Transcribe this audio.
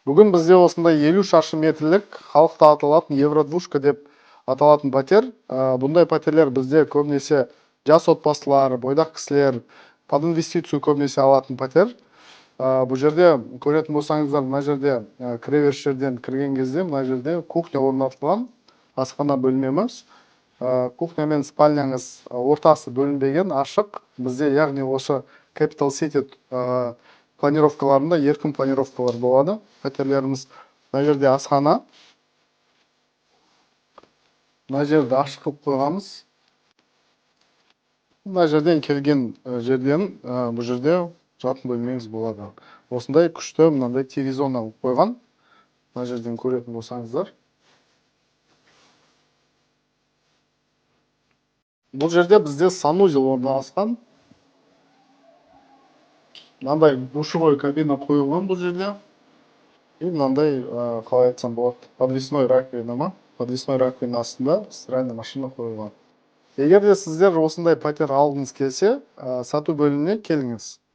Бүгін бізде осындай 50 шаршы метрлік халықта аталатын евродвушка деп аталатын пәтер. Бұндай пәтерлер бізде көбінесе жас отбасылар, бойдақ кісілер под инвестицию көбінесе алатын пәтер. Бұл жерде көретін болсаңыздар, мына жерде кіреберіс жерден кірген кезде мына жерде кухня орнатылған, асхана бөлмеміз. Кухня мен спальняңыз ортасы бөлінбеген, ашық. Бізде яғни осы Capital City планировкаларында еркін планировкалар болады. Пәтерлеріміз мына жерде асхана, мына жерде ашық қылып қойғанбыз. Мына жерден келген жерден бұл жерде жатын бөлмеңіз болады. Осындай күшті мынандай телевизор алып қойған. Мына жерден көретін болсаңыздар. Бұл жерде бізде санузел орналасқан. Мынандай душевой кабина қойылған бұл жерде. И мынандай, қалай айтсам болады, подвесной раковина ма? Подвесной раковина астында стиральный машина қойылған. Егер де сіздер осындай пәтер алғыңыз келсе, сату бөліміне келіңіз.